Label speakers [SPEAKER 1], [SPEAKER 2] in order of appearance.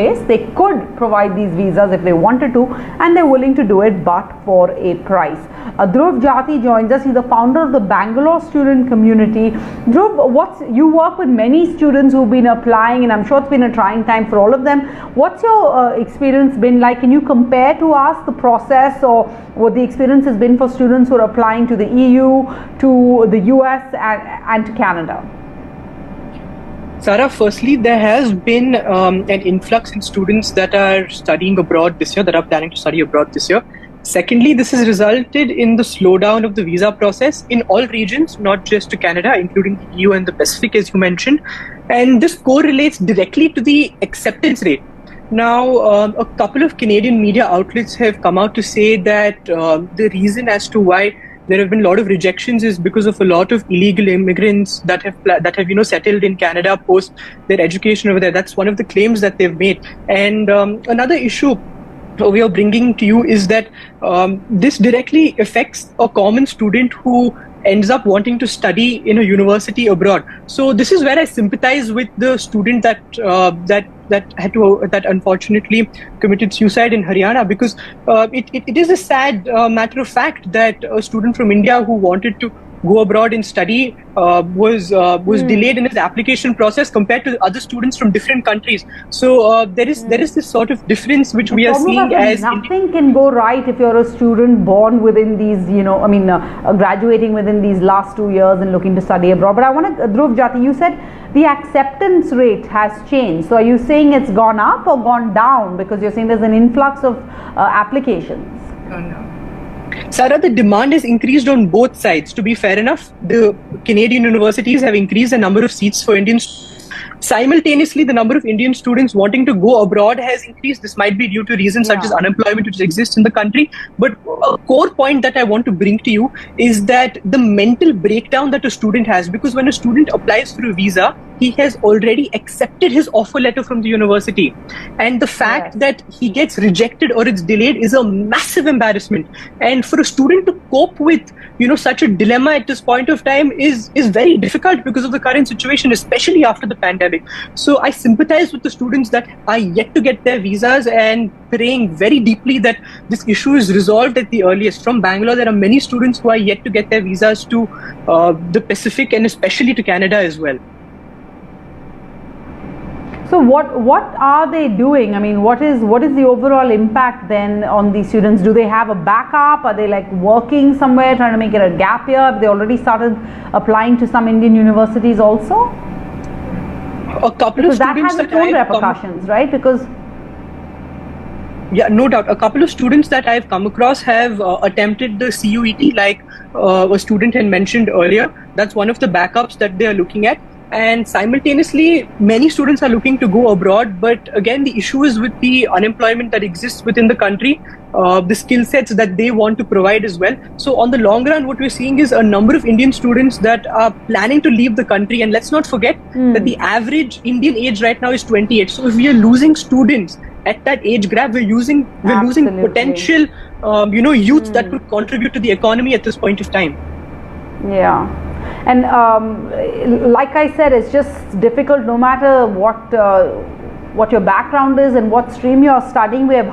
[SPEAKER 1] They could provide these visas if they wanted to, and they're willing to do it, but for a price. Dhruv Jatti joins us. He's the founder of the Bangalore student community. Dhruv, you work with many students who've been applying, and I'm sure it's been a trying time for all of them. What's your experience been like? Can you compare to us the process or what the experience has been for students who are applying to the EU, to the US, and to Canada?
[SPEAKER 2] Sarah, firstly, there has been an influx in students that are studying abroad this year, that are planning to study abroad this year. Secondly, this has resulted in the slowdown of the visa process in all regions, not just to Canada, including the EU and the Pacific, as you mentioned. And this correlates directly to the acceptance rate. Now, a couple of Canadian media outlets have come out to say that the reason as to why there have been a lot of rejections is because of a lot of illegal immigrants that have settled in Canada post their education over there. That's one of the claims that they've made. And another issue we are bringing to you is that this directly affects a common student who ends up wanting to study in a university abroad. So this is where I sympathize with the student that unfortunately committed suicide in Haryana, because it is a sad matter of fact that a student from India who wanted to go abroad and study was delayed in his application process compared to other students from different countries. So there is this sort of difference which we are seeing as
[SPEAKER 1] nothing can go right if you're a student born within these, graduating within these last 2 years and looking to study abroad. But I want to, Dhruv Jatti, you said the acceptance rate has changed. So are you saying it's gone up or gone down? Because you're saying there's an influx of applications.
[SPEAKER 2] No. Sarah, the demand has increased on both sides. To be fair enough, the Canadian universities have increased the number of seats for Indian students. Simultaneously, the number of Indian students wanting to go abroad has increased. This might be due to reasons such as unemployment which exists in the country. But a core point that I want to bring to you is that the mental breakdown that a student has, because when a student applies for a visa, he has already accepted his offer letter from the university. And the fact that he gets rejected or it's delayed is a massive embarrassment. And for a student to cope with, such a dilemma at this point of time is very difficult because of the current situation, especially after the pandemic. So I sympathize with the students that are yet to get their visas and praying very deeply that this issue is resolved at the earliest. From Bangalore, there are many students who are yet to get their visas to the Pacific and especially to Canada as well.
[SPEAKER 1] So what are they doing? I mean, what is the overall impact then on these students? Do they have a backup? Are they like working somewhere, trying to make it a gap year? Have they already started applying to some Indian universities also?
[SPEAKER 2] A couple of students
[SPEAKER 1] that has its own repercussions, right? Because
[SPEAKER 2] no doubt, a couple of students that I've come across have attempted the CUET, like a student had mentioned earlier. That's one of the backups that they are looking at. And simultaneously, many students are looking to go abroad. But again, the issue is with the unemployment that exists within the country, the skill sets that they want to provide as well. So on the long run, what we're seeing is a number of Indian students that are planning to leave the country. And let's not forget that the average Indian age right now is 28. So if we are losing students at that age gap, we're losing potential, youth that could contribute to the economy at this point of time.
[SPEAKER 1] Yeah. And like I said, it's just difficult no matter what your background is and what stream you're studying. We have